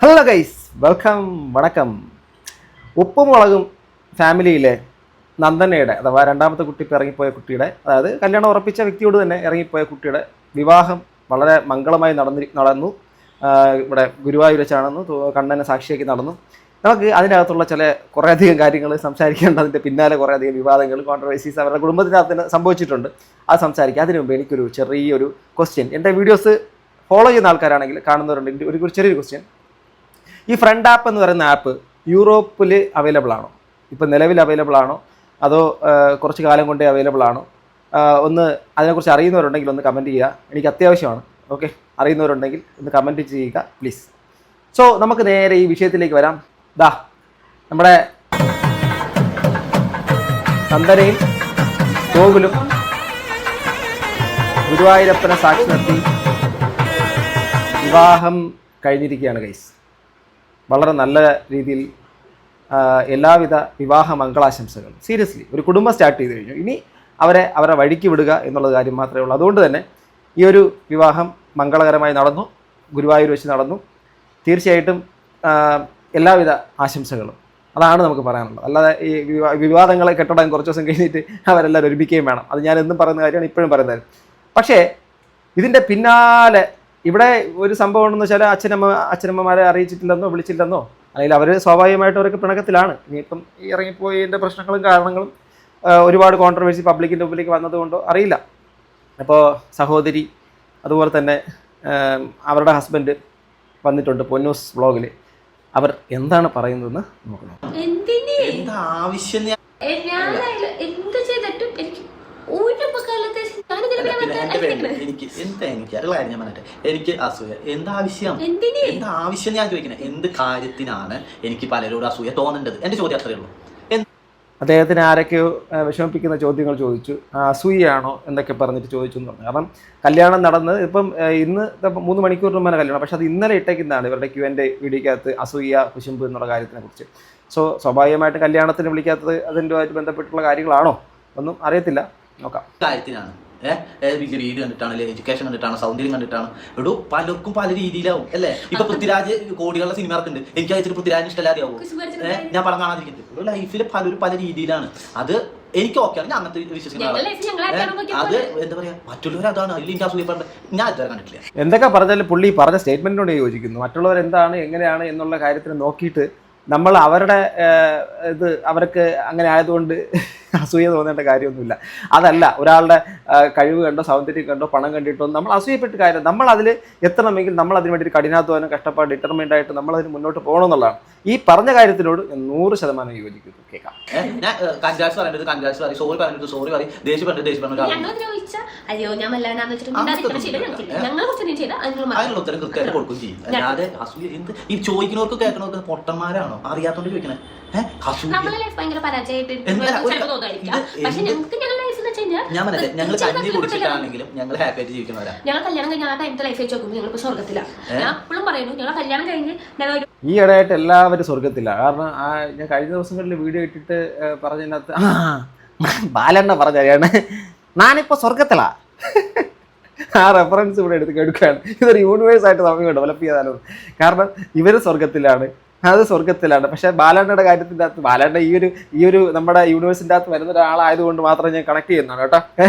Hello guys, welcome. വണക്കം. ഉപ്പും മുളകും ഫാമിലിയിലെ നന്ദനയുടെ അഥവാ രണ്ടാമത്തെ കുട്ടി ഇപ്പോൾ ഇറങ്ങിപ്പോയ കുട്ടിയുടെ, അതായത് കല്യാണം ഉറപ്പിച്ച വ്യക്തിയോട് തന്നെ ഇറങ്ങിപ്പോയ കുട്ടിയുടെ വിവാഹം വളരെ മംഗളമായി നടന്നു. ഇവിടെ ഗുരുവായൂർ വെച്ചാണെന്ന് കണ്ണനെ സാക്ഷിയാക്കി നടന്നു. നമുക്ക് അതിനകത്തുള്ള കുറേയധികം കാര്യങ്ങൾ സംസാരിക്കേണ്ടതിൻ്റെ പിന്നാലെ കുറേയധികം വിവാദങ്ങൾ, കോൺട്രവേഴ്സീസ് അവരുടെ കുടുംബത്തിനകത്ത് തന്നെ സംഭവിച്ചിട്ടുണ്ട്. അത് സംസാരിക്കുക. അതിനു മുമ്പ് എനിക്കൊരു ചെറിയൊരു ക്വസ്റ്റ്യൻ. എൻ്റെ വീഡിയോസ് ഫോളോ ചെയ്യുന്ന ആൾക്കാരാണെങ്കിൽ കാണുന്നവരുണ്ട്. ഒരു ചെറിയൊരു ക്വസ്റ്റ്യൻ. ഈ ഫ്രണ്ട് ആപ്പ് എന്ന് പറയുന്ന ആപ്പ് യൂറോപ്പിൽ അവൈലബിൾ ആണോ? ഇപ്പം നിലവിൽ അവൈലബിൾ ആണോ, അതോ കുറച്ച് കാലം കൊണ്ടേ അവൈലബിൾ ആണോ? ഒന്ന് അതിനെക്കുറിച്ച് അറിയുന്നവരുണ്ടെങ്കിൽ ഒന്ന് കമൻറ്റ് ചെയ്യുക. എനിക്ക് അത്യാവശ്യമാണ്. ഓക്കെ, അറിയുന്നവരുണ്ടെങ്കിൽ ഒന്ന് കമൻറ്റ് ചെയ്യുക പ്ലീസ്. സോ നമുക്ക് നേരെ ഈ വിഷയത്തിലേക്ക് വരാം. നമ്മുടെ നന്ദനയും ഗോകുലും ഗുരുവായൂരപ്പനെ സാക്ഷി നിർത്തി വിവാഹം കഴിഞ്ഞിരിക്കുകയാണ് ഗൈസ്. വളരെ നല്ല രീതിയിൽ എല്ലാവിധ വിവാഹ മംഗളാശംസകൾ. സീരിയസ്ലി ഒരു കുടുംബം സ്റ്റാർട്ട് ചെയ്ത് കഴിഞ്ഞു. ഇനി അവരെ വഴിക്ക് വിടുക എന്നുള്ള കാര്യം മാത്രമേ ഉള്ളൂ. അതുകൊണ്ട് തന്നെ ഈ ഒരു വിവാഹം മംഗളകരമായി നടന്നു, ഗുരുവായൂർ വെച്ച് നടന്നു. തീർച്ചയായിട്ടും എല്ലാവിധ ആശംസകളും. അതാണ് നമുക്ക് പറയാനുള്ളത്. അല്ലാതെ ഈ വിവാദങ്ങളെ കെട്ടടാൻ കുറച്ച് ദിവസം കഴിഞ്ഞിട്ട് അവരെല്ലാവരും ഒരുമിക്കുകയും വേണം. അത് ഞാൻ എന്നും പറയുന്ന കാര്യമാണ്, ഇപ്പോഴും പറയുന്നത്. പക്ഷേ ഇതിൻ്റെ പിന്നാലെ ഇവിടെ ഒരു സംഭവം ഉണ്ടെന്ന് വെച്ചാൽ അച്ഛനമ്മമാരെ അറിയിച്ചിട്ടില്ലെന്നോ വിളിച്ചില്ലെന്നോ, അല്ലെങ്കിൽ അവർ സ്വാഭാവികമായിട്ടും അവരൊക്കെ പിണക്കത്തിലാണ്. ഇനിയിപ്പം ഈ ഇറങ്ങിപ്പോയതിൻ്റെ പ്രശ്നങ്ങളും കാരണങ്ങളും ഒരുപാട് കോൺട്രവേഴ്സി പബ്ലിക്കിൻ്റെ മുമ്പിലേക്ക് വന്നതുകൊണ്ടോ അറിയില്ല. അപ്പോൾ സഹോദരി അതുപോലെ തന്നെ അവരുടെ ഹസ്ബൻഡ് വന്നിട്ടുണ്ട് പൊന്നൂസ് വ്ളോഗിൽ. അവർ എന്താണ് പറയുന്നതെന്ന് നോക്കണം. എനിക്ക് അസൂയ എന്താവശ്യം ഞാൻ ചോദിക്കുന്നത്, എന്ത് കാര്യത്തിനാണ് എനിക്ക് പലരോട് അസൂയ തോന്നേണ്ടത്? എന്റെ ചോദ്യം അത്രയേ ഉള്ളൂ. അദ്ദേഹത്തിന് ആരൊക്കെയോ വിഷമിപ്പിക്കുന്ന ചോദ്യങ്ങൾ ചോദിച്ചു. അസൂയയാണോ എന്നൊക്കെ പറഞ്ഞിട്ട് ചോദിച്ചു എന്ന് പറഞ്ഞു. കാരണം കല്യാണം നടന്നത് ഇപ്പം ഇന്ന് 3 മണിക്കൂർ മുമ്പേ കല്യാണം, പക്ഷെ അത് ഇന്നലെ ഇട്ടേക്കുന്നതാണ് ഇവരുടെ Q&A വീഡിയോക്കകത്ത് അസൂയ കുശുമ്പ് എന്നുള്ള കാര്യത്തിനെ കുറിച്ച്. സ്വാഭാവികമായിട്ട് കല്യാണത്തിന് വിളിക്കാത്തത് അതിൻ്റെതായിട്ട് ബന്ധപ്പെട്ടുള്ള കാര്യങ്ങളാണോ ഒന്നും അറിയത്തില്ല. നോക്കാം. കാര്യത്തിനാണ് വലിയ വീഡിയോ കണ്ടിട്ടാണ്, എഡ്യൂക്കേഷൻ കണ്ടിട്ടാണ്, സൗന്ദര്യം കണ്ടിട്ടാണ്. ഇവിടെ പലർക്കും പല രീതിയിലാവും അല്ലേ. ഇപ്പൊ പൃഥ്വിരാജ് കോടികളുടെ സിനിമ ഇറക്കുന്നുണ്ട്, എനിക്ക് അയച്ചിട്ട് പൃഥ്വിരാജിന് ഇഷ്ടമല്ലാതെ ആവും. ഞാൻ പടം കാണാതിരിക്കുന്നത്. ഇവിടെ ലൈഫിൽ പലരും പല രീതിയിലാണ്. അത് എനിക്ക് ഓക്കെയാണ്, ഞാൻ അങ്ങനത്തെ വിശ്വസിക്കുന്നത്. അത് എന്താ പറയാ, മറ്റുള്ളവർ അതാണ് അതിൽ എനിക്ക് അസൂയപ്പെടേണ്ട ഞാൻ ഇതുവരെ കണ്ടിട്ടില്ല. എന്തൊക്കെ പറഞ്ഞാലും പുള്ളി പറഞ്ഞ സ്റ്റേറ്റ്മെന്റിനോട് യോജിക്കുന്നു. മറ്റുള്ളവർ എന്താണ് എങ്ങനെയാണ് എന്നുള്ള കാര്യത്തിന് നോക്കിയിട്ട് നമ്മൾ അവരുടെ അവർക്ക് അങ്ങനെ ആയതുകൊണ്ട് അസൂയ തോന്നേണ്ട കാര്യമൊന്നുമില്ല. അതല്ല, ഒരാളുടെ കഴിവ് കണ്ടോ സൗന്ദര്യം കണ്ടോ പണം കണ്ടിട്ടോ നമ്മൾ അസൂയപ്പെട്ട് കാര്യം. നമ്മൾ അതിൽ എത്തണമെങ്കിൽ നമ്മൾ അതിന് വേണ്ടി കഠിനാധ്വാനം കഷ്ടപ്പാട് ഡിറ്റർമൈൻഡ് ആയിട്ട് നമ്മളതിന് മുന്നോട്ട് പോകണമെന്നുള്ളതാണ്. ഈ പറഞ്ഞ കാര്യത്തിനോട് 100% യോജിക്കുന്നു. കേൾക്കാം. ചോദിക്കുന്നവർക്ക് കേൾക്കണവർക്ക് പൊട്ടന്മാരാണോ അറിയാത്തോണ്ട് ചോദിക്കണേ? ഞാൻ മനസ്സിലായി. ഞങ്ങൾ കഞ്ഞി കുടിച്ചിട്ടാണെങ്കിലും ഞങ്ങൾ ഹാപ്പി ആയിട്ട് ജീവിക്കുന്നവരാ. ഈ ഇടയായിട്ട് എല്ലാവരും സ്വർഗത്തിലാണ്. കാരണം ഞാൻ കഴിഞ്ഞ ദിവസങ്ങളിൽ വീഡിയോ ഇട്ടിട്ട് പറഞ്ഞതിനകത്ത് ബാലണ്ണ പറഞ്ഞാണ് ഞാനിപ്പോ സ്വർഗത്തിലാ. ആ റെഫറൻസ് ഇവിടെ എടുക്കുകയാണ്. ഇതൊരു യൂണിവേഴ്സ് ആയിട്ട് നമുക്ക് ഡെവലപ്പ് ചെയ്താലോ. കാരണം ഇവർ സ്വർഗത്തിലാണ്, അത് സ്വർഗത്തിലാണ്. പക്ഷേ ബാലണ്ണയുടെ കാര്യത്തിൻ്റെ അകത്ത് ബാലണ്ണ ഈ ഒരു നമ്മുടെ യൂണിവേഴ്സിൻ്റെ അകത്ത് വരുന്ന ഒരാളായതുകൊണ്ട് മാത്രം ഞാൻ കണക്ട് ചെയ്യുന്നതാണ് കേട്ടോ.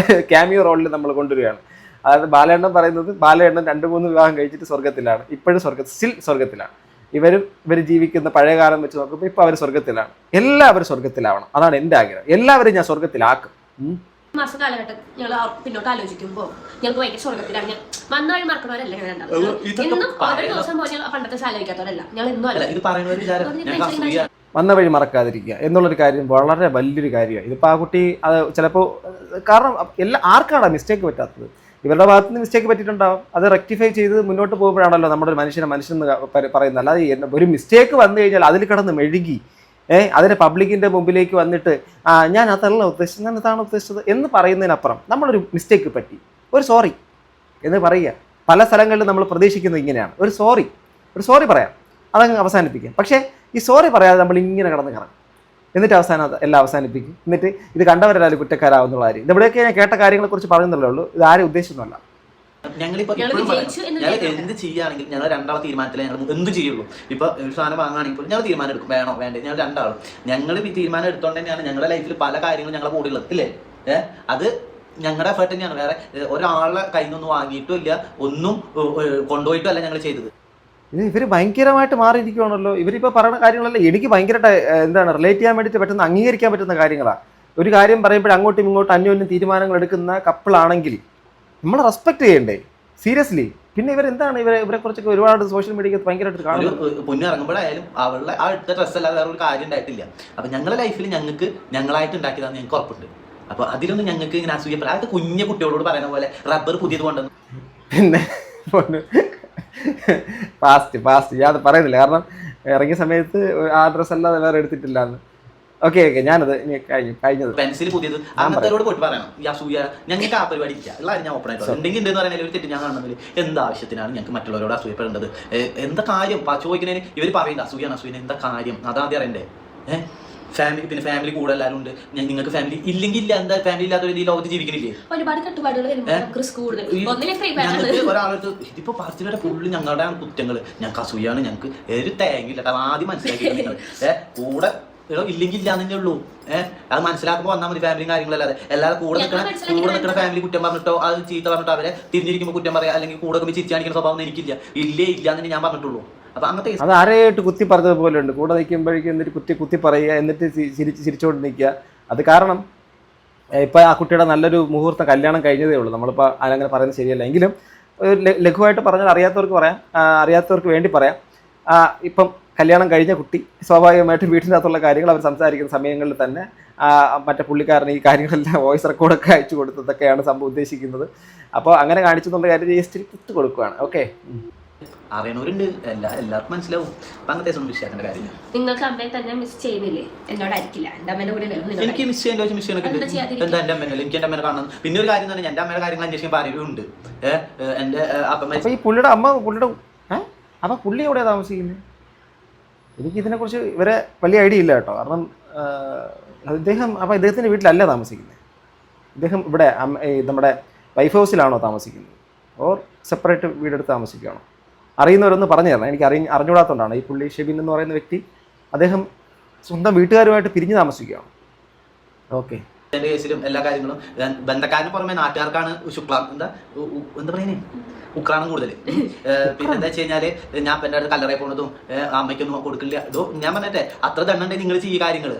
ക്യാമിയോ റോളിൽ നമ്മൾ കൊണ്ടുവരികയാണ്. അതായത് ബാലണ്ണൻ പറയുന്നത് ബാലണ്ണൻ 2-3 വിവാഹം കഴിച്ചിട്ട് സ്വർഗത്തിലാണ്, ഇപ്പോഴും സ്റ്റിൽ സ്വർഗത്തിലാണ്. ഇവർ ജീവിക്കുന്ന പഴയ കാലം വെച്ച് നോക്കുമ്പോൾ ഇപ്പോൾ അവർ സ്വർഗത്തിലാണ്. എല്ലാവരും സ്വർഗത്തിലാവണം, അതാണ് എൻ്റെ ആഗ്രഹം. എല്ലാവരും ഞാൻ സ്വർഗത്തിലാക്കും. മാസം കാലഘട്ടം ഞങ്ങൾ പിന്നോട്ട് ആലോചിക്കുമ്പോൾ ഞങ്ങൾക്ക് ഭയങ്കര സ്വർഗത്തിലാണ്. വന്ന വഴി മറക്കണവരല്ല ഞങ്ങൾ ദിവസം പോലെ പണ്ടത്തെ ആലോചിക്കാത്തവരല്ല ഞങ്ങൾ എന്നും വന്ന വഴി മറക്കാതിരിക്കുക എന്നുള്ളൊരു കാര്യം വളരെ വലിയൊരു കാര്യമാണ്. ഇതിപ്പോൾ ആ കുട്ടി അത് ചിലപ്പോൾ കാരണം ആർക്കാണ് മിസ്റ്റേക്ക് പറ്റാത്തത്? ഇവരുടെ ഭാഗത്ത് നിന്ന് മിസ്റ്റേക്ക് പറ്റിയിട്ടുണ്ടാവും. അത് റെക്ടിഫൈ ചെയ്ത് മുന്നോട്ട് പോകുമ്പോഴാണല്ലോ നമ്മുടെ ഒരു മനുഷ്യൻ പറയുന്നത്. അല്ലാതെ ഒരു മിസ്റ്റേക്ക് വന്നു കഴിഞ്ഞാൽ അതിൽ കിടന്ന് മെഴുകി അതിനെ പബ്ലിക്കിൻ്റെ മുമ്പിലേക്ക് വന്നിട്ട് ഞാൻ അതല്ല ഉദ്ദേശിച്ചത്, ഞാൻ അതാണ് ഉദ്ദേശിച്ചത് എന്ന് പറയുന്നതിനപ്പുറം നമ്മളൊരു മിസ്റ്റേക്ക് പറ്റി ഒരു സോറി എന്ന് പറയുക. പല സ്ഥലങ്ങളിലും നമ്മൾ പ്രതീക്ഷിക്കുന്നത് ഇങ്ങനെയാണ്, ഒരു സോറി പറയാം, അതങ്ങ് അവസാനിപ്പിക്കാം. പക്ഷേ ഈ സോറി പറയാതെ നമ്മൾ ഇങ്ങനെ കിടന്ന് കറങ്ങും. എന്നിട്ട് അവസാനം എല്ലാം അവസാനിപ്പിക്കും. എന്നിട്ട് ഇത് കണ്ടവരെല്ലാവരും കുറ്റക്കാരാവുന്നുള്ള കാര്യം. ഇവിടെയൊക്കെ ഞാൻ കേട്ട കാര്യങ്ങളെക്കുറിച്ച് പറയുന്നല്ലേ ഉള്ളൂ. ഇത് ആരും ഉദ്ദേശിച്ചൊന്നുമല്ല. ഞങ്ങളിപ്പോ ഞങ്ങൾ എന്ത് ചെയ്യുകയാണെങ്കിൽ ഞങ്ങൾ രണ്ടാളെ തീരുമാനത്തിലേ ഞങ്ങൾ എന്ത് ചെയ്യുള്ളൂ. ഇപ്പൊ ഒരു സാധനം വാങ്ങുകയാണെങ്കിൽ ഞങ്ങൾ തീരുമാനം എടുക്കും, വേണോ വേണ്ടേ, ഞങ്ങൾ രണ്ടാളും ഞങ്ങൾ തീരുമാനം എടുത്തോണ്ട് തന്നെയാണ് ഞങ്ങളുടെ ലൈഫിൽ പല കാര്യങ്ങളും ഞങ്ങളെ കൂടെ ഉള്ളത് ഇല്ലേ. അത് ഞങ്ങളുടെ എഫേർട്ട് തന്നെയാണ്. വേറെ ഒരാളെ കയ്യിൽ നിന്നൊന്നും വാങ്ങിയിട്ടും ഇല്ല, ഒന്നും കൊണ്ടുപോയിട്ടും അല്ല ഞങ്ങൾ ചെയ്തത്. ഇവർ ഭയങ്കരമായിട്ട് മാറിയിരിക്കുകയാണല്ലോ. ഇവരിപ്പോൾ പറയുന്ന കാര്യങ്ങളെല്ലാം എനിക്ക് ഭയങ്കരമായിട്ട് എന്താണ് റിലേറ്റ് ചെയ്യാൻ വേണ്ടിയിട്ട് പെട്ടെന്ന് അംഗീകരിക്കാൻ പറ്റുന്ന കാര്യങ്ങളാണ്. ഒരു കാര്യം പറയുമ്പോൾ അങ്ങോട്ടും ഇങ്ങോട്ടും അന്യോന്യം തീരുമാനങ്ങൾ എടുക്കുന്ന കപ്പിളാണെങ്കിൽ നമ്മൾ റെസ്പെക്ട് ചെയ്യണ്ടേ സീരിയസ്ലി. പിന്നെ ഇവരെന്താണ് ഇവരെ കുറിച്ചൊക്കെ ഒരുപാട് സോഷ്യൽ മീഡിയയിൽ ഭയങ്കരമായിട്ട് കാണുന്നത്. പൊന്നു ഇറങ്ങുമ്പോഴായാലും അവളുടെ ആ എടുത്ത ഡ്രസ്സ് അല്ലാതെ വേറെ ഒരു കാര്യം ഉണ്ടായിട്ടില്ല. അപ്പൊ ഞങ്ങളുടെ ലൈഫിൽ ഞങ്ങൾക്ക് ഞങ്ങളായിട്ട് ഉണ്ടാക്കിയതാന്ന് ഞങ്ങൾക്ക് ഉറപ്പുണ്ട്. അപ്പൊ അതിലൊന്നും ഞങ്ങൾക്ക് ഇങ്ങനെ അസൂയപ്പെടാം. അതൊക്കെ കുഞ്ഞു കുട്ടികളോട് പറയുന്ന പോലെ റബ്ബർ പുതിയത് കൊണ്ടുവന്നു. പിന്നെ ഫാസ്റ്റ് ഞാൻ പറയുന്നില്ല, കാരണം ഇറങ്ങിയ സമയത്ത് ആ ഡ്രസ്സ് അല്ലാതെ വേറെ എടുത്തിട്ടില്ല എന്ന്. ഓക്കെ ഞാനത് കഴിഞ്ഞത് പെൻസിൽ പുതിയത് അങ്ങനത്തോട് പോയിട്ട് പറയണം ഈ അസൂയ ഞങ്ങൾക്ക് ആ പരിപാടി ഇല്ല. എല്ലാവരും ഞാൻ ഓപ്പൺ ആയിട്ട് ഉണ്ടെങ്കിൽ എന്തെന്ന് പറയുന്നത് ഒരു തെറ്റ് ഞാൻ കാണുന്നതിൽ എന്താവശ്യത്തിനാണ് ഞങ്ങൾക്ക് മറ്റുള്ളവരോട് അസൂയപ്പെടേണ്ടത്? എന്താ കാര്യം ചോദിക്കുന്നതിന് ഇവർ പറയുന്നത് അസൂയാണ് എന്താ കാര്യം? അതാദ്യം അറിയണ്ടേ. ഫാമിലി പിന്നെ ഫാമിലി കൂടെ എല്ലാവരും ഉണ്ട്. നിങ്ങൾക്ക് ഫാമിലി ഇല്ലെങ്കിൽ ഇല്ല. എന്താ ഫാമിലി ഇല്ലാത്ത ഒരു ലോകത്ത് ജീവിക്കണില്ലേ? ഞങ്ങൾക്ക് ഒരാളടുത്ത് ഇതിപ്പോ പറച്ചിലൂടെ ഫുള്ള് ഞങ്ങളുടെ കുറ്റങ്ങൾ, ഞങ്ങൾക്ക് അസൂയാണ്, ഞങ്ങൾക്ക് ഒരു തേങ്ങില്ല. ആദ്യം മനസ്സിലാക്കി നിങ്ങൾ കൂടെ ഇല്ലെങ്കിൽ ഇല്ലാന്നെ ഉള്ളൂ. അത് മനസ്സിലാക്കുമ്പോൾ വന്നാൽ മതി. ഫാമിലിയും കാര്യങ്ങളല്ലാതെ എല്ലാവരും കൂടെ നിൽക്കുന്ന ഫാമിലി കുറ്റം പറഞ്ഞിട്ടോ അത് ചീത്ത പറഞ്ഞിട്ടോ അവരെ തിരിഞ്ഞിരിക്കുമ്പോൾ കുറ്റം പറയാം, അല്ലെങ്കിൽ കൂടെ ചിരിച്ചു കാണിക്കുന്ന സ്വഭാവം എനിക്കില്ല. ഇല്ലാന്ന് ഞാൻ പറഞ്ഞിട്ടുള്ളൂ. അപ്പൊ അങ്ങനത്തെ അത് ആരെയായിട്ട് കുത്തി പറഞ്ഞതുപോലെ ഉണ്ട്. കൂടെ നിൽക്കുമ്പോഴേക്കും എന്നിട്ട് കുത്തി പറയുക, എന്നിട്ട് ചിരിച്ചുകൊണ്ട് നിൽക്കുക. അത് കാരണം ഇപ്പം ആ കുട്ടിയുടെ നല്ലൊരു മുഹൂർത്തം കല്യാണം കഴിഞ്ഞതേ ഉള്ളൂ. നമ്മളിപ്പോൾ അങ്ങനെ പറയുന്നത് ശരിയല്ല. എങ്കിലും ലഘുവായിട്ട് പറഞ്ഞാൽ അറിയാത്തവർക്ക് പറയാം, അറിയാത്തവർക്ക് വേണ്ടി പറയാം. ഇപ്പം കല്യാണം കഴിഞ്ഞ കുട്ടി സ്വാഭാവികമായിട്ടും വീട്ടിനകത്തുള്ള കാര്യങ്ങൾ അവർ സംസാരിക്കുന്ന സമയങ്ങളിൽ തന്നെ മറ്റേ പുള്ളിക്കാരന് ഈ കാര്യങ്ങളെല്ലാം വോയിസ് റെക്കോർഡൊക്കെ അയച്ചു കൊടുത്തതൊക്കെയാണ് സംഭവം ഉദ്ദേശിക്കുന്നത്. അപ്പോൾ അങ്ങനെ കാണിച്ചെന്നുള്ള കാര്യം ജസ്റ്റ് കുത്ത് കൊടുക്കുകയാണ്. ഓക്കെ, അറിയണവരുണ്ട്, എല്ലാവർക്കും മനസ്സിലാവും. അങ്ങനത്തെ വിഷയത്തിന്റെ കാര്യം നിങ്ങൾക്ക് അമ്മയെ തന്നെ മിസ് ചെയ്യുന്നില്ലേ? എന്നോടായിരിക്കില്ല, എന്റെ അമ്മേന്റെ കൂടെ എനിക്ക് മിസ് ചെയ്യേണ്ട മിസ് ചെയ്യണൊക്കെ എന്താ എന്റെ അമ്മേനല്ലേ എനിക്ക് എന്റെ അമ്മേനെ കാണുന്നത്. പിന്നെ ഒരു കാര്യം തന്നെ എന്റെ അമ്മയുടെ കാര്യങ്ങൾ അന്വേഷിക്കാൻ ആരെങ്കിലും എന്റെ അപ്പൊ ഈ പുള്ളിയുടെ അമ്മ അപ്പൊ പുള്ളി എവിടെയാ താമസിക്കുന്നത്? എനിക്ക് ഇതിനെക്കുറിച്ച് ഇവരെ വലിയ ഐഡിയ ഇല്ല കേട്ടോ. കാരണം ഇദ്ദേഹത്തിന്റെ വീട്ടിലല്ല താമസിക്കുന്നത്. ഇദ്ദേഹം ഇവിടെ നമ്മുടെ വൈഫ് ഹൗസിലാണോ താമസിക്കുന്നത്, ഓർ സെപ്പറേറ്റ് വീടെടുത്ത് താമസിക്കുകയാണോ? അറിയുന്നവരൊന്ന് പറഞ്ഞു തരണം. എനിക്ക് അറിഞ്ഞുകൂടാത്തതുകൊണ്ടാണ്. ഈ പുള്ളി ഷെബിൻ എന്ന് പറയുന്ന വ്യക്തി അദ്ദേഹം സ്വന്തം വീട്ടുകാരുമായിട്ട് പിരിഞ്ഞ് താമസിക്കുകയാണ്. ഓക്കെ, എന്റെ കേസിലും എല്ലാ കാര്യങ്ങളും ബന്ധക്കാരന് പുറമെ നാട്ടുകാർക്കാണ് ശുക്ലാം എന്താ പറയുന്നേ ഉക്രാണം കൂടുതൽ. പിന്നെ എന്താ വെച്ച് കഴിഞ്ഞാല് ഞാൻ എന്റെ അടുത്ത് കല്ലറയിൽ പോണതും അമ്മയ്ക്കൊന്നും കൊടുക്കില്ല. ഇതോ ഞാൻ പറഞ്ഞിട്ടെ അത്ര ദണ്ണുണ്ടെ നിങ്ങൾ ചെയ്യുക കാര്യങ്ങൾ.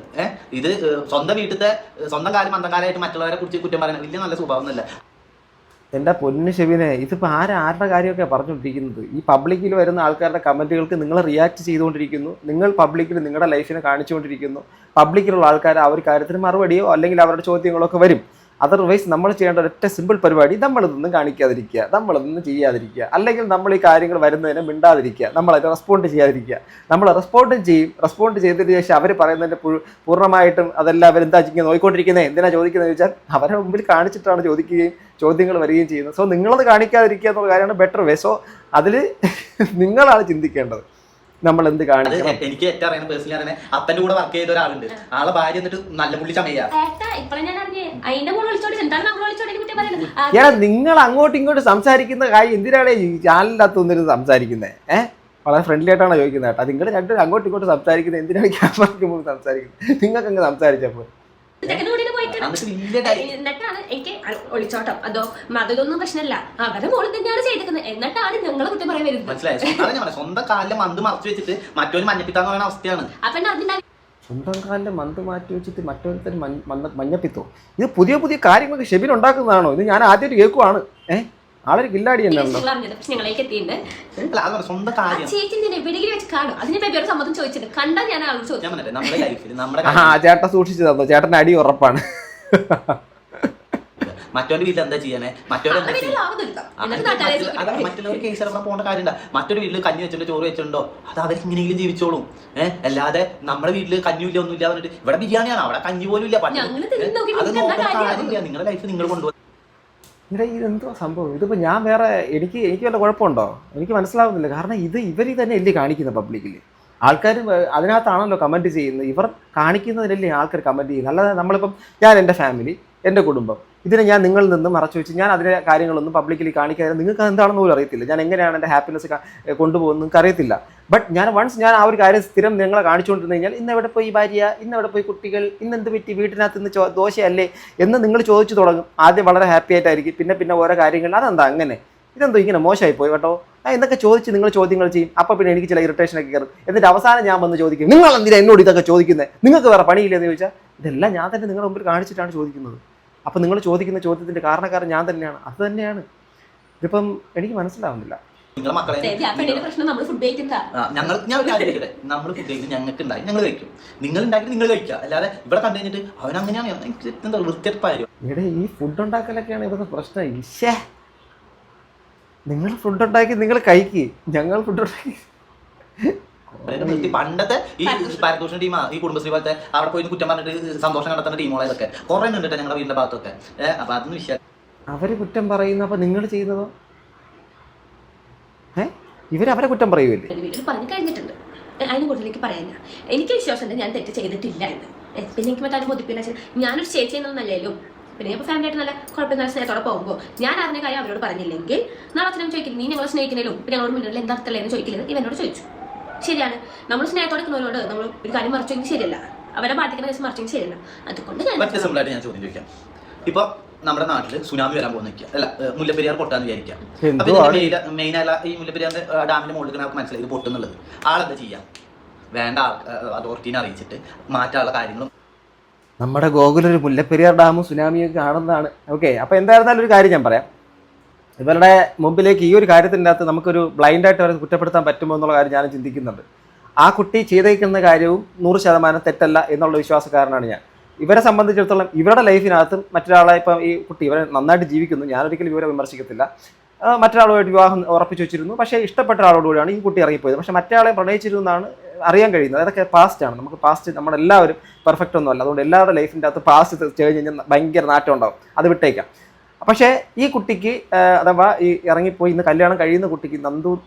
ഇത് സ്വന്തം വീട്ടിലത്തെ സ്വന്തം കാലം മന്ദകാലമായിട്ട് മറ്റുള്ളവരെ കുറിച്ച് കുറ്റം പറയുന്നത് വലിയ നല്ല സ്വഭാവമൊന്നുമല്ല. എൻ്റെ പൊന്നു ഷെബിനെ, ഇതിപ്പോൾ ആരുടെ കാര്യമൊക്കെ പറഞ്ഞുകൊണ്ടിരിക്കുന്നത്? ഈ പബ്ലിക്കിൽ വരുന്ന ആൾക്കാരുടെ കമൻറ്റുകൾക്ക് നിങ്ങൾ റിയാക്ട് ചെയ്തുകൊണ്ടിരിക്കുന്നു. നിങ്ങൾ പബ്ലിക്കിൽ നിങ്ങളുടെ ലൈഫിനെ കാണിച്ചുകൊണ്ടിരിക്കുന്നു. പബ്ലിക്കിലുള്ള ആൾക്കാർ ആ ഒരു കാര്യത്തിന് മറുപടിയോ അല്ലെങ്കിൽ അവരുടെ ചോദ്യങ്ങളോ ഒക്കെ വരും. അതർവൈസ് നമ്മൾ ചെയ്യേണ്ട ഒരൊറ്റ സിമ്പിൾ പരിപാടി, നമ്മളിതൊന്നും കാണിക്കാതിരിക്കുക, നമ്മളിതൊന്നും ചെയ്യാതിരിക്കുക, അല്ലെങ്കിൽ നമ്മൾ ഈ കാര്യങ്ങൾ വരുന്നതിനെ മിണ്ടാതിരിക്കുക, നമ്മളത് റെസ്പോണ്ട് ചെയ്യാതിരിക്കുക. നമ്മൾ റെസ്പോണ്ട് ചെയ്തതിന് ശേഷം അവർ പറയുന്നതിൻ്റെ പൂർണ്ണമായിട്ടും അതെല്ലാം അവരെന്താ ഇങ്ങനെ നോക്കിക്കൊണ്ടിരിക്കുന്നത്, എന്തിനാ ചോദിക്കുന്നത് ചോദിച്ചാൽ അവരുടെ മുമ്പിൽ കാണിച്ചിട്ടാണ് ചോദിക്കുകയും ചോദ്യങ്ങൾ വരികയും ചെയ്യുന്നത്. സോ നിങ്ങളത് കാണിക്കാതിരിക്കുക എന്നുള്ള കാര്യമാണ് ബെറ്റർ വേ. സോ അതിൽ നിങ്ങളാണ് ചിന്തിക്കേണ്ടത് നമ്മൾ എന്ത് കാണിക്കണം. എനിക്ക് ഏറ്റവും അറിയുന്ന പേഴ്സണലി അറിയാൻ അപ്പന്റെ കൂടെ വർക്ക് ചെയ്ത ഒരാളുണ്ട്. ആളെ ഭാര്യ എന്നിട്ട് നല്ല പുള്ളി ചമയാ. നിങ്ങൾ അങ്ങോട്ടും ഇങ്ങോട്ടും സംസാരിക്കുന്ന കാര്യം എന്തിനാണ് ഈ ചാനലിൻ്റെ അകത്ത് വന്നിരുന്ന് സംസാരിക്കുന്നത്? വളരെ ഫ്രണ്ട്ലി ആയിട്ടാണ് ചോദിക്കുന്നത് കേട്ടോ. നിങ്ങൾ രണ്ടും അങ്ങോട്ടും ഇങ്ങോട്ടും സംസാരിക്കുന്നത് എന്തിനാണ് ക്യാമറയ്ക്ക് മുമ്പ് സംസാരിക്കുന്നത്? നിങ്ങൾക്ക് അങ്ങ് സംസാരിച്ചപ്പോൾ എന്നിട്ടാണ് എനിക്ക് ഒളിച്ചോട്ടം അതോ അതൊന്നും പ്രശ്നമല്ല, അവരെ മോളിൽ തന്നെയാണ് ചെയ്തിരിക്കുന്നത്. എന്നിട്ടാണ് ഞങ്ങളെ കുറ്റം പറയാൻ വരുന്നത്. മനസ്സിലായി? സ്വന്തം കാലിലെ മന്ത് മറച്ചു വെച്ചിട്ട് മറ്റൊരു മഞ്ഞപ്പിത്താന്ന് പറയുന്ന അവസ്ഥയാണ്. സ്വന്തം കാലിലെ മന്ത് മാറ്റി വെച്ചിട്ട് മറ്റൊരുത്തർ മഞ്ഞപ്പിത്തോ? ഇത് പുതിയ പുതിയ കാര്യങ്ങളൊക്കെ ഷെബിൻ ഉണ്ടാക്കുന്നതാണോ? ഇത് ഞാൻ ആദ്യമായിട്ട് കേൾക്കുവാണ്. ആളൊരു കില്ലാടി തന്നെയാണല്ലോ. ചേട്ടൻ സൂക്ഷിച്ചു തന്നോ? ചേട്ടൻ്റെ അടി ഉറപ്പാണ്. മറ്റൊരു വീട്ടിൽ എന്താ ചെയ്യാനേ? മറ്റൊരു കേസ് പോകേണ്ട കാര്യമില്ല. മറ്റൊരു വീട്ടിൽ കഞ്ഞി വെച്ചിട്ടുണ്ടോ ചോറ് വെച്ചിട്ടുണ്ടോ അത് അവർക്ക് ഇങ്ങനെയെങ്കിലും ജീവിച്ചോളും. അല്ലാതെ നമ്മുടെ വീട്ടില് കഞ്ഞില്ല ഒന്നുമില്ല പറഞ്ഞിട്ട് ഇവിടെ ബിരിയാണിയാണ്, അവിടെ കഞ്ഞി പോലും ഇല്ല. അത് നോക്കേണ്ട കാര്യമില്ല. നിങ്ങളുടെ ലൈഫ് നിങ്ങൾ കൊണ്ടുപോകും. ഇവിടെ ഇതെന്തോ സംഭവം? ഇതിപ്പോൾ ഞാൻ വേറെ എനിക്ക് വല്ല കുഴപ്പമുണ്ടോ? എനിക്ക് മനസ്സിലാവുന്നില്ല. കാരണം ഇവർ തന്നെ അല്ലേ കാണിക്കുന്നത് പബ്ലിക്കിൽ. ആൾക്കാർ അതിനകത്താണല്ലോ കമൻറ്റ് ചെയ്യുന്നത്. ഇവർ കാണിക്കുന്നതിനല്ലേ ആൾക്കാർ കമൻറ്റ് ചെയ്യുന്നത്. അല്ലാതെ നമ്മളിപ്പം ഞാൻ എൻ്റെ ഫാമിലി, എൻ്റെ കുടുംബം, ഇതിനെ ഞാൻ നിങ്ങളിൽ നിന്ന് മറച്ചു വെച്ച് ഞാൻ അതിലെ കാര്യങ്ങളൊന്നും പബ്ലിക്കലി കാണിക്കാതെ നിങ്ങൾക്ക് എന്താണെന്ന് പോലും അറിയത്തില്ല. ഞാൻ എങ്ങനെയാണ് എൻ്റെ ഹാപ്പിനെസ് കൊണ്ടുപോകുന്നത് നിങ്ങൾക്ക് അറിയത്തില്ല. ബട്ട് ഞാൻ ആ ഒരു കാര്യം സ്ഥിരം നിങ്ങളെ കാണിച്ചുകൊണ്ടിരുന്നു കഴിഞ്ഞാൽ ഇന്ന് എവിടെ പോയി ഭാര്യ, ഇന്ന് എവിടെ പോയി കുട്ടികൾ, ഇന്ന് എന്ത് പറ്റി, വീട്ടിനകത്ത് ഇന്ന് ദോശയല്ലേ എന്ന് നിങ്ങൾ ചോദിച്ചു തുടങ്ങും. ആദ്യം വളരെ ഹാപ്പി ആയിട്ടായിരിക്കും, പിന്നെ ഓരോ കാര്യങ്ങൾ അതെന്താ അങ്ങനെ, ഇതെന്തോ ഇങ്ങനെ മോശമായി പോയി കേട്ടോ എന്നൊക്കെ ചോദിച്ച് നിങ്ങൾ ചോദ്യങ്ങൾ ചെയ്യും. അപ്പോൾ പിന്നെ എനിക്ക് ചില ഇറിറ്റേഷനൊക്കെ കയറും. എന്നിട്ട് അവസാനം ഞാൻ വന്ന് ചോദിക്കും, നിങ്ങൾ എന്തിനാ എന്നോട് ഇതൊക്കെ ചോദിക്കുന്നത്, നിങ്ങൾക്ക് വേറെ പണിയില്ലെന്ന് ചോദിച്ചാൽ ഇതെല്ലാം ഞാൻ തന്നെ നിങ്ങളുടെ മുമ്പിൽ കാണിച്ചിട്ടാണ് ചോദിക്കുന്നത്. അപ്പോൾ നിങ്ങൾ ചോദിക്കുന്ന ചോദ്യത്തിൻ്റെ കാരണക്കാരൻ ഞാൻ തന്നെയാണ്. അത് തന്നെയാണ് ഇതിപ്പം എനിക്ക് മനസ്സിലാവുന്നില്ല. നിങ്ങളെ മക്കളെ നമ്മൾ ഫുഡ് കഴിക്കുന്ന ഞാൻ ഒരു കാര്യം കഴിക്കട്ടെ, നമ്മൾ ഫുഡ് കഴിക്കുന്നത് ഞങ്ങൾക്ക് ഉണ്ടായി ഞങ്ങൾ കഴിക്കും, നിങ്ങൾ ഉണ്ടാക്കിയിട്ട് നിങ്ങൾ കഴിക്കുക. അല്ലാതെ ഇവിടെ കണ്ടു കഴിഞ്ഞിട്ട് അവൻ അങ്ങനെയാണ് എന്താ വൃത്തിയെടുപ്പായിരുന്നു. ഇവിടെ ഈ ഫുഡ് ഉണ്ടാക്കലൊക്കെയാണ് ഇവിടുത്തെ പ്രശ്നം. ഈശേ, നിങ്ങൾ ഫുഡ് ഉണ്ടാക്കി നിങ്ങൾ കഴിക്കുക, ഞങ്ങൾ ഫുഡ് ഉണ്ടാക്കി. പണ്ടത്തെ ഈ പാരദൂഷണ ടീമാ ഈ കുടുംബശ്രീ പോലത്തെ അവിടെ പോയി കുറ്റം പറഞ്ഞിട്ട് സന്തോഷം കണ്ടെത്തുന്ന ടീമുകളെ ഇതൊക്കെ കുറെ ഉണ്ട് ഞങ്ങളുടെ വീടിന്റെ ഭാഗത്തൊക്കെ. അപ്പൊ അതൊന്നും വിശ്വാസം അവര് കുറ്റം പറയുന്നു. അപ്പൊ നിങ്ങൾ ചെയ്യുന്നതോ ഇവരവരെ കുറ്റം പറയുമല്ലേ? പറഞ്ഞു കഴിഞ്ഞിട്ടുണ്ട്, അതിനെ കൂടുതൽ എനിക്ക് പറയാനില്ല. എനിക്ക് വിശ്വാസമുണ്ട് ഞാൻ തെറ്റ് ചെയ്തിട്ടില്ല എന്ന്. പിന്നെ എനിക്ക് മറ്റേ ബോധിപ്പില്ല. ഞാനൊരു ചേച്ചി എന്നൊന്നല്ലേലും പിന്നെ ഇപ്പോൾ ഫാമിലി ആയിട്ട് നല്ല കുഴപ്പമില്ല സ്നേഹത്തോടെ പോകുമ്പോൾ ഞാൻ അറിഞ്ഞ കാര്യം അവരോട് പറഞ്ഞില്ലെങ്കിൽ നാളെ അച്ഛനും ചോദിക്കില്ല, നീ ഞങ്ങളെ സ്നേഹിക്കുന്നതിലും ഇപ്പം ഞങ്ങളോട് മുന്നിൽ എന്താ അർത്ഥമല്ലേ എന്ന് ചോദിക്കില്ലെന്ന് ഇവനോട് ചോദിച്ചു. ശരിയാണ്, നമ്മൾ സ്നേഹത്തോടെ നിൽക്കുന്നവരോട് നമ്മൾ ഒരു കാര്യം മറിച്ചെങ്കിൽ ശരിയല്ല, അവരെ ബാധിക്കുന്ന കേസ് മറിച്ചെങ്കിൽ ശരിയല്ല. അതുകൊണ്ട് സിമ്പിളായിട്ട് ഞാൻ ചോദ്യം ചോദിക്കാം. ഇപ്പൊ നമ്മുടെ നാട്ടില് സുനാമി വരാൻ പോകുന്ന അല്ല മുല്ലപ്പെരിയാർ പൊട്ടാന്ന് വിചാരിക്കാം. അപ്പൊ മെയിൻ ആയ ഈ മുല്ലപ്പെരിയാറിന്റെ ഡാമിന്റെ മുകളിൽ നമുക്ക് മനസ്സിലായി ഇത് പൊട്ടുന്നുള്ളത്. ആളെന്താ ചെയ്യാം? വേണ്ട അതോറിറ്റീനെ അറിയിച്ചിട്ട് മാറ്റാനുള്ള കാര്യങ്ങളും. നമ്മുടെ ഗോകുലൊരു മുല്ലപ്പെരിയാർ ഡാമും സുനാമിയൊക്കെ കാണുന്നതാണ്. ഓക്കെ, അപ്പോൾ എന്തായിരുന്നാലും ഒരു കാര്യം ഞാൻ പറയാം. ഇവരുടെ മുമ്പിലേക്ക് ഈ ഒരു കാര്യത്തിൻ്റെ അകത്ത് നമുക്കൊരു ബ്ലൈൻഡായിട്ട് അവരെ കുറ്റപ്പെടുത്താൻ പറ്റുമോ എന്നുള്ള കാര്യം ഞാൻ ചിന്തിക്കുന്നുണ്ട്. ആ കുട്ടി ചെയ്തേക്കുന്ന കാര്യവും 100% തെറ്റല്ല എന്നുള്ള വിശ്വാസക്കാരനാണ് ഞാൻ. ഇവരെ സംബന്ധിച്ചിടത്തോളം ഇവരുടെ ലൈഫിനകത്തും മറ്റൊരാളെ ഇപ്പം ഈ കുട്ടി ഇവരെ നന്നായിട്ട് ജീവിക്കുന്നു, ഞാനൊരിക്കലും ഇവരെ വിമർശിക്കത്തില്ല. മറ്റൊരാളുമായിട്ട് വിവാഹം ഉറപ്പിച്ചു വെച്ചിരുന്നു, പക്ഷേ ഇഷ്ടപ്പെട്ട ഒരാളോടുകൂടിയാണ് ഈ കുട്ടി ഇറങ്ങിപ്പോയത്. പക്ഷേ മറ്റേ പ്രണയിച്ചിരുന്നു എന്നാണ് അറിയാൻ കഴിയുന്നത്. അതൊക്കെ പാസ്റ്റാണ്. നമുക്ക് പാസ്റ്റ് നമ്മളെല്ലാവരും പെർഫെക്റ്റ് ഒന്നുമല്ല. അതുകൊണ്ട് എല്ലാവരുടെ ലൈഫിൻ്റെ അകത്ത് പാസ്റ്റ് കഴിഞ്ഞ് കഴിഞ്ഞാൽ ഭയങ്കര നാറ്റം ഉണ്ടാവും, അത് വിട്ടേക്കാം. പക്ഷേ ഈ കുട്ടിക്ക് അഥവാ ഈ ഇറങ്ങിപ്പോയി ഇന്ന് കല്യാണം കഴിയുന്ന കുട്ടിക്ക്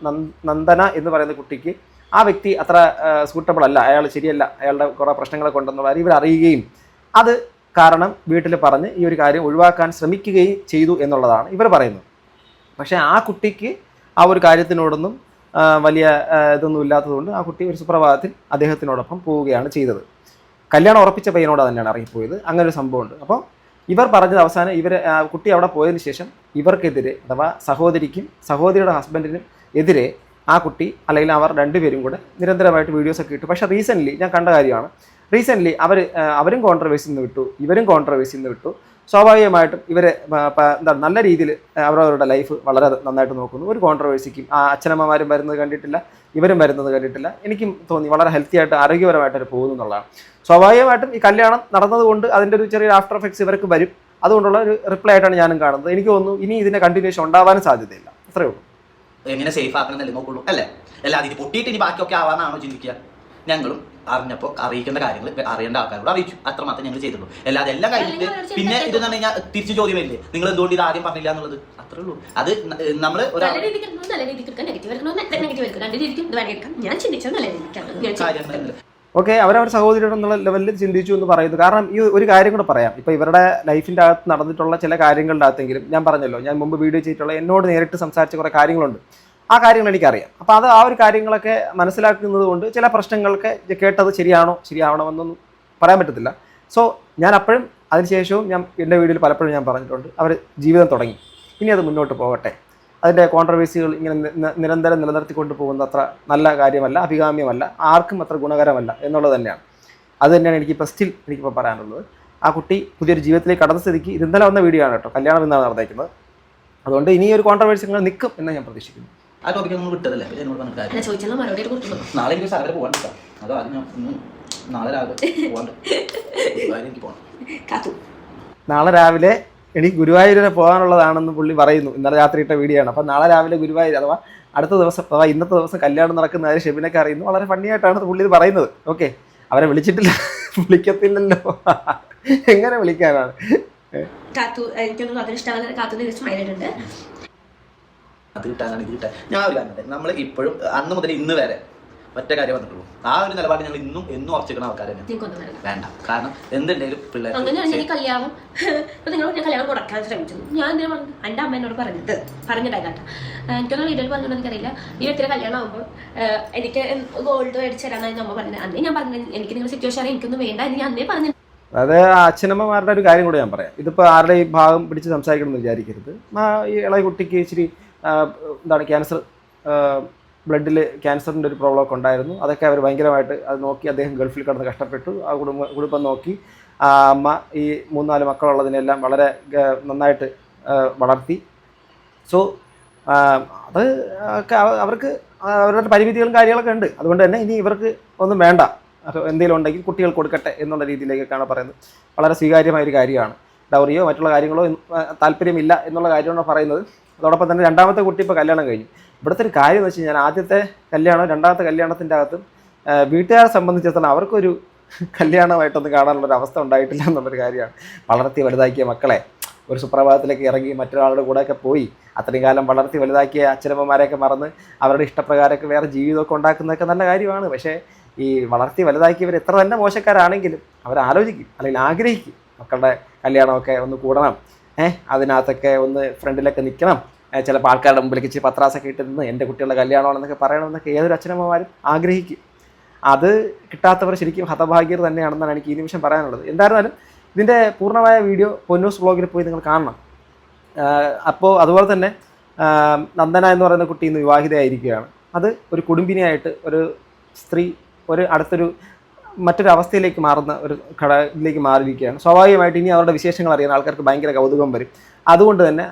നന്ദന എന്ന് പറയുന്ന കുട്ടിക്ക് ആ വ്യക്തി അത്ര സൂട്ടബിൾ അല്ല, അയാൾ ശരിയല്ല, അയാളുടെ കുറേ പ്രശ്നങ്ങളൊക്കെ ഉണ്ടെന്നുള്ള കാര്യം ഇവർ അറിയുകയും അത് കാരണം വീട്ടിൽ പറഞ്ഞ് ഈ ഒരു കാര്യം ഒഴിവാക്കാൻ ശ്രമിക്കുകയും ചെയ്തു എന്നുള്ളതാണ് ഇവർ പറയുന്നത്. പക്ഷേ ആ കുട്ടിക്ക് ആ ഒരു കാര്യത്തിനോടൊന്നും വലിയ ഇതൊന്നും ഇല്ലാത്തതുകൊണ്ട് ആ കുട്ടി ഒരു സുപ്രഭാതത്തിൽ അദ്ദേഹത്തിനോടൊപ്പം പോവുകയാണ് ചെയ്തത്. കല്യാണം ഉറപ്പിച്ച പയ്യനോട് തന്നെയാണ് ഇറങ്ങിപ്പോയത്. അങ്ങനെ ഒരു സംഭവമുണ്ട്. അപ്പോൾ ഇവർ പറഞ്ഞത് അവസാനം കുട്ടി അവിടെ പോയതിന് ശേഷം ഇവർക്കെതിരെ അഥവാ സഹോദരിക്കും സഹോദരിയുടെ ഹസ്ബൻഡിനും എതിരെ ആ കുട്ടി അല്ലെങ്കിൽ അവർ രണ്ടുപേരും കൂടെ നിരന്തരമായിട്ട് വീഡിയോസൊക്കെ ഇട്ടു. പക്ഷേ റീസെൻ്റ്ലി ഞാൻ കണ്ട കാര്യമാണ്, റീസെൻ്റ്ലി അവരും കോൺട്രവേഴ്സിയിൽ നിന്ന് വിട്ടു, ഇവരും കോൺട്രവേഴ്സിയിൽ നിന്ന് വിട്ടു. സ്വാഭാവികമായിട്ടും ഇവർ എന്താ നല്ല രീതിയിൽ അവരവരുടെ ലൈഫ് വളരെ നന്നായിട്ട് നോക്കുന്നു. ഒരു കോൺട്രവേഴ്സിക്കും ആ അച്ഛനമ്മമാരും വരുന്നത് കണ്ടിട്ടില്ല, ഇവരും വരുന്നത് കണ്ടിട്ടില്ല. എനിക്കും തോന്നി വളരെ ഹെൽത്തി ആയിട്ട് ആരോഗ്യപരമായിട്ട് അവർ പോകുന്നു എന്നുള്ളതാണ്. സ്വാഭാവികമായിട്ടും ഈ കല്യാണം നടന്നതുകൊണ്ട് അതിൻ്റെ ഒരു ചെറിയ ആഫ്റ്റർ എഫക്ട്സ് ഇവർക്ക് വരും. അതുകൊണ്ടുള്ള ഒരു റിപ്ലൈ ആയിട്ടാണ് ഞാനും കാണുന്നത്. എനിക്ക് തോന്നുന്നു ഇനി ഇതിൻ്റെ കണ്ടിന്യൂഷൻ ഉണ്ടാവാനും സാധ്യതയില്ല. അത്രയേ ഉള്ളൂ. എങ്ങനെ സേഫ് ആക്കണമെന്നല്ലേ നോക്കുള്ളൂ അല്ലേ? അല്ലാതെ ഇത് പൊട്ടിയിട്ട് ഇനി ബാക്കിയൊക്കെ ആവാന്നാണോ ചിന്തിക്കുക? ഞങ്ങളും അറിഞ്ഞപ്പോൾ അറിയിക്കേണ്ട കാര്യങ്ങൾ അറിയേണ്ട ആൾക്കാരോട് അറിയിച്ചു, അത്രമാത്രം ഞങ്ങൾ ചെയ്തിട്ടുള്ളൂ. അല്ലാതെ എല്ലാം കഴിഞ്ഞിട്ട് പിന്നെ ഇതെന്ന് പറഞ്ഞു കഴിഞ്ഞാൽ തിരിച്ചു ചോദ്യമല്ലേ, നിങ്ങൾ എന്തുകൊണ്ട് ഇത് ആദ്യം പറഞ്ഞില്ല എന്നുള്ളത്. അത്രേ ഉള്ളൂ. അത് നമ്മൾ ഓക്കെ, അവരവർ സഹോദരിയോടെന്നുള്ള ലെവലിൽ ചിന്തിച്ചു എന്ന് പറയുന്നു. കാരണം ഈ ഒരു കാര്യം കൂടെ പറയാം. ഇപ്പോൾ ഇവരുടെ ലൈഫിൻ്റെ അകത്ത് നടന്നിട്ടുള്ള ചില കാര്യങ്ങളുടെ അകത്തെങ്കിലും ഞാൻ പറഞ്ഞല്ലോ, ഞാൻ മുമ്പ് വീഡിയോ ചെയ്തിട്ടുള്ള എന്നോട് നേരിട്ട് സംസാരിച്ച കുറേ കാര്യങ്ങളുണ്ട്. ആ കാര്യങ്ങൾ എനിക്കറിയാം. അപ്പോൾ ആ ഒരു കാര്യങ്ങളൊക്കെ മനസ്സിലാക്കുന്നത് കൊണ്ട് ചില പ്രശ്നങ്ങളൊക്കെ കേട്ടത് ശരിയാവണമെന്നൊന്നും പറയാൻ പറ്റത്തില്ല. സോ ഞാൻ അപ്പോഴും അതിനുശേഷവും ഞാൻ എൻ്റെ വീഡിയോയിൽ പലപ്പോഴും ഞാൻ പറഞ്ഞിട്ടുണ്ട്, അവർ ജീവിതം തുടങ്ങി, ഇനി അത് മുന്നോട്ട് പോകട്ടെ. അതിൻ്റെ കോൺട്രവേഴ്സികൾ ഇങ്ങനെ നിരന്തരം നിലനിർത്തിക്കൊണ്ട് പോകുന്ന അത്ര നല്ല കാര്യമല്ല, അഭികാമ്യമല്ല, ആർക്കും അത്ര ഗുണകരമല്ല എന്നുള്ളത് തന്നെയാണ്. അത് തന്നെയാണ് എനിക്കിപ്പോൾ എനിക്കിപ്പോൾ പറയാനുള്ളത്. ആ കുട്ടി പുതിയൊരു ജീവിതത്തിലേക്ക് കടന്ന സ്ഥിതിക്ക് ഇത് ഇന്നലെ വന്ന വീഡിയോ ആണ് കേട്ടോ, കല്യാണം എന്നാണ് നടന്നേക്കുന്നത്. അതുകൊണ്ട് ഇനി ഒരു കോൺട്രവേഴ്സികൾ നിൽക്കും എന്ന് ഞാൻ പ്രതീക്ഷിക്കുന്നു. ആ ടോപ്പിക്ക് നമ്മൾ വിട്ടതല്ലേ, നാളെ എനിക്ക് സ്ഥലം വരെ പോകാൻ അതോ നാളെ രാവിലെ പോകാൻ എനിക്ക് പോകണം. നാളെ രാവിലെ എനിക്ക് ഗുരുവായൂർ വരെ പോകാനുള്ളതാണെന്ന് പുള്ളി പറയുന്നു. ഇന്നലെ രാത്രി ഇട്ട വീഡിയോ ആണ്. അപ്പോൾ നാളെ രാവിലെ ഗുരുവായൂർ അഥവാ അടുത്ത ദിവസം അഥവാ ഇന്നത്തെ ദിവസം കല്യാണം നടക്കുന്ന കാര്യം ഷെബിനൊക്കെ അറിയുന്നു. വളരെ ഫണ്ണി ആയിട്ടാണ് പുള്ളി ഇത് പറയുന്നത്. ഓക്കെ, അവരെ വിളിച്ചിട്ടില്ല, വിളിക്കത്തില്ലല്ലോ, എങ്ങനെ വിളിക്കാനാണ്? അത് കിട്ടാനാണ് ഇത് കിട്ടാൻ. ഞാൻ ഒരു കാര്യം, നമ്മൾ ഇപ്പോഴും അന്ന് മുതൽ ഇന്ന് വരെ ഒറ്റ കാര്യം പറഞ്ഞിട്ടുള്ളൂ. ആ ഒരു നിലപാട് ഞങ്ങൾ എന്നും ഉറച്ചിരിക്കുന്ന ആൾക്കാർ തന്നെ വേണ്ട. കാരണം എന്തുണ്ടെങ്കിലും പിള്ളേർ അങ്ങനെയാണ് ഞാൻ കല്യാണം ഇപ്പൊ നിങ്ങൾ ഞാൻ കല്യാണം മുടക്കാൻ ശ്രമിച്ചു. ഞാൻ എന്തിനാ പറഞ്ഞു എൻ്റെ അമ്മ എന്നോട് പറഞ്ഞിട്ടായിട്ടാ എനിക്കൊന്നും വീട്ടിൽ പറഞ്ഞിട്ട് എനിക്കറിയില്ല. ഈ വ്യക്തിയുടെ കല്യാണം ആകുമ്പോൾ എനിക്ക് ഗോൾഡ് മേടിച്ച് തരാമെന്നാണ് അമ്മ പറഞ്ഞത്. അന്നേ ഞാൻ പറഞ്ഞത് എനിക്ക് നിങ്ങളുടെ സിറ്റുവേഷൻ അറിയാം, എനിക്കൊന്നും വേണ്ട എന്ന് ഞാൻ അന്നേ പറഞ്ഞു. അതായത് അച്ഛനമ്മമാരുടെ ഒരു കാര്യം കൂടെ ഞാൻ പറയാം. ഇതിപ്പോൾ ആരുടെ ഈ ഭാഗം പിടിച്ച് സംസാരിക്കണമെന്ന് വിചാരിക്കരുത്. ഈ ഇളയ കുട്ടിക്ക് ഇച്ചിരി എന്താണ് ക്യാൻസർ, ബ്ലഡിൽ ക്യാൻസറിൻ്റെ ഒരു പ്രോബ്ലം ഒക്കെ ഉണ്ടായിരുന്നു. അതൊക്കെ അവർ ഭയങ്കരമായിട്ട് അത് നോക്കി അദ്ദേഹം ഗൾഫിൽ കിടന്ന് കഷ്ടപ്പെട്ടു. ആ കുടുംബം നോക്കി അമ്മ ഈ 3-4 മക്കളുള്ളതിനെല്ലാം വളരെ നന്നായിട്ട് വളർത്തി. സോ അത് ഒക്കെ അവർക്ക് അവരുടെ പരിമിതികളും കാര്യങ്ങളൊക്കെ ഉണ്ട്. അതുകൊണ്ട് തന്നെ ഇനി ഇവർക്ക് ഒന്നും വേണ്ട, എന്തെങ്കിലും ഉണ്ടെങ്കിൽ കുട്ടികൾ കൊടുക്കട്ടെ എന്നുള്ള രീതിയിലേക്കൊക്കെയാണ് പറയുന്നത്. വളരെ സ്വീകാര്യമായ ഒരു കാര്യമാണ്. ഡൗറിയോ മറ്റുള്ള കാര്യങ്ങളോ താല്പര്യമില്ല എന്നുള്ള കാര്യമാണ് പറയുന്നത്. അതോടൊപ്പം തന്നെ രണ്ടാമത്തെ കുട്ടി ഇപ്പോൾ കല്യാണം കഴിഞ്ഞു. ഇവിടുത്തെ ഒരു കാര്യം എന്ന് വെച്ച് കഴിഞ്ഞാൽ ആദ്യത്തെ കല്യാണം രണ്ടാമത്തെ കല്യാണത്തിൻ്റെ അകത്തും വീട്ടുകാരെ സംബന്ധിച്ചിടത്തോളം അവർക്കൊരു കല്യാണമായിട്ടൊന്നും കാണാനുള്ളൊരു അവസ്ഥ ഉണ്ടായിട്ടില്ല എന്നുള്ളൊരു കാര്യമാണ്. വളർത്തി വലുതാക്കിയ മക്കളെ ഒരു സുപ്രഭാതത്തിലേക്ക് ഇറങ്ങി മറ്റൊരാളുടെ കൂടെയൊക്കെ പോയി അത്രയും കാലം വളർത്തി വലുതാക്കിയ അച്ഛനമ്മമാരെയൊക്കെ മറന്ന് അവരുടെ ഇഷ്ടപ്രകാരമൊക്കെ വേറെ ജീവിതമൊക്കെ ഉണ്ടാക്കുന്നതൊക്കെ നല്ല കാര്യമാണ്. പക്ഷേ ഈ വളർത്തി വലുതാക്കിയവർ എത്ര തന്നെ മോശക്കാരാണെങ്കിലും അവരാലോചിക്കും, അല്ലെങ്കിൽ ആഗ്രഹിക്കും മക്കളുടെ കല്യാണമൊക്കെ ഒന്ന് കൂടണം, അതിനകത്തൊക്കെ ഒന്ന് ഫ്രണ്ടിലൊക്കെ നിൽക്കണം, ചിലപ്പോൾ ആൾക്കാരുടെ മുമ്പിലേക്ക് ഇച്ചിരി പത്രാസൊക്കെ ഇട്ട് നിന്ന് എൻ്റെ കുട്ടികളുടെ കല്യാണമാണെന്നൊക്കെ പറയണമെന്നൊക്കെ ഏതൊരു അച്ഛനമ്മമാരും ആഗ്രഹിക്കും. അത് കിട്ടാത്തവർ ശരിക്കും ഹതഭാഗ്യർ തന്നെയാണെന്നാണ് എനിക്ക് ഈ നിമിഷം പറയാനുള്ളത്. എന്തായിരുന്നാലും ഇതിൻ്റെ പൂർണ്ണമായ വീഡിയോ പൊന്നൂസ് വ്ളോഗിൽ പോയി നിങ്ങൾ കാണണം. അപ്പോൾ അതുപോലെ തന്നെ നന്ദന എന്ന് പറയുന്ന കുട്ടി ഇന്ന് വിവാഹിതയായിരിക്കുകയാണ്. അത് ഒരു കുടുംബിനിയായിട്ട് ഒരു സ്ത്രീ അടുത്തൊരു മറ്റൊരു അവസ്ഥയിലേക്ക് മാറുന്ന ഒരു ഘടകത്തിലേക്ക് മാറിയിരിക്കുകയാണ്. സ്വാഭാവികമായിട്ട് ഇനി അവരുടെ വിശേഷങ്ങൾ അറിയാൻ ആൾക്കാർക്ക് ഭയങ്കര കൗതുകം വരും. അതുകൊണ്ട് തന്നെ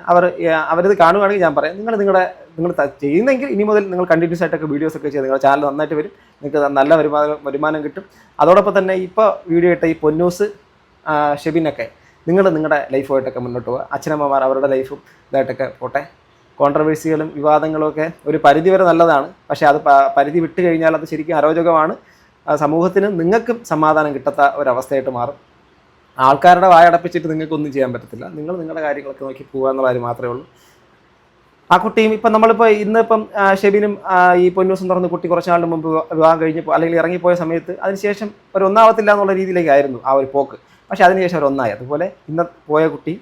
അവരിത് കാണുകയാണെങ്കിൽ ഞാൻ പറയാം, നിങ്ങൾ ചെയ്യുന്നെങ്കിൽ ഇനി മുതൽ നിങ്ങൾ കണ്ടിന്യൂസ് ആയിട്ടൊക്കെ വീഡിയോസൊക്കെ ചെയ്ത് നിങ്ങളുടെ ചാനൽ നന്നായിട്ട് വരും, നിങ്ങൾക്ക് നല്ല വരുമാനം കിട്ടും. അതോടൊപ്പം തന്നെ ഇപ്പോൾ വീഡിയോ ഇട്ട ഈ പൊന്നൂസ് ഷെബിനൊക്കെ നിങ്ങളുടെ ലൈഫുമായിട്ടൊക്കെ മുന്നോട്ട് പോകുക. അച്ഛനമ്മമാർ അവരുടെ ലൈഫും ഇതായിട്ടൊക്കെ പോട്ടെ. കോൺട്രവേഴ്സികളും വിവാദങ്ങളും ഒക്കെ ഒരു പരിധി വരെ നല്ലതാണ്. പക്ഷേ അത് പരിധി വിട്ട് കഴിഞ്ഞാൽ അത് ശരിക്കും അരോചകമാണ്. സമൂഹത്തിന് നിങ്ങൾക്കും സമാധാനം കിട്ടാത്ത ഒരവസ്ഥയായിട്ട് മാറും. ആൾക്കാരുടെ വായടപ്പിച്ചിട്ട് നിങ്ങൾക്കൊന്നും ചെയ്യാൻ പറ്റത്തില്ല. നിങ്ങൾ നിങ്ങളുടെ കാര്യങ്ങളൊക്കെ നോക്കി പോകുക എന്നുള്ള കാര്യം മാത്രമേ ഉള്ളൂ. ആ കുട്ടിയും ഇപ്പം നമ്മളിപ്പോൾ ഇന്നിപ്പം ഷെബിനും ഈ പൊന്നൂസും തുറന്ന് കുട്ടി കുറച്ച് നാളിന് മുമ്പ് വിവാഹം കഴിഞ്ഞപ്പോൾ അല്ലെങ്കിൽ ഇറങ്ങിപ്പോയ സമയത്ത് അതിനുശേഷം ഒരു ഒന്നാവത്തില്ല എന്നുള്ള രീതിയിലേക്കായിരുന്നു ആ ഒരു പോക്ക്. പക്ഷേ അതിനുശേഷം അവർ ഒന്നായി. അതുപോലെ ഇന്ന് പോയ കുട്ടി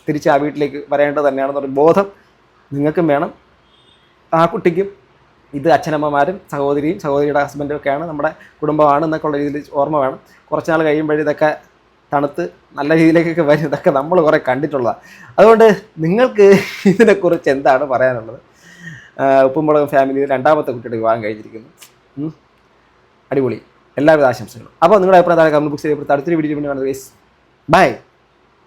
തിരിച്ച് ആ വീട്ടിലേക്ക് വരേണ്ടത് തന്നെയാണെന്നൊരു ബോധം നിങ്ങൾക്കും വേണം. ആ കുട്ടിക്കും ഇത് അച്ഛനമ്മമാരും സഹോദരിയുടെ ഹസ്ബൻഡും ഒക്കെയാണ്, നമ്മുടെ കുടുംബമാണ് എന്നൊക്കെയുള്ള രീതിയിൽ ഓർമ്മ വേണം. കുറച്ച് നാൾ കഴിയുമ്പോഴേ ഇതൊക്കെ തണുത്ത് നല്ല രീതിയിലേക്കൊക്കെ വരും. ഇതൊക്കെ നമ്മൾ കുറേ കണ്ടിട്ടുള്ളതാണ്. അതുകൊണ്ട് നിങ്ങൾക്ക് ഇതിനെക്കുറിച്ച് എന്താണ് പറയാനുള്ളത്? ഉപ്പുമുളകും ഫാമിലിയിൽ രണ്ടാമത്തെ കുട്ടിയുടെ വിവാഹം കഴിഞ്ഞിരിക്കുന്നു. അടിപൊളി. എല്ലാവിധ ആശംസകളും. അപ്പോൾ നിങ്ങളുടെ അഭിപ്രായം കമന്റ് ബോക്സിൽ അടുത്തൊരു വീഡിയോ കാണുന്നത്. ബൈ.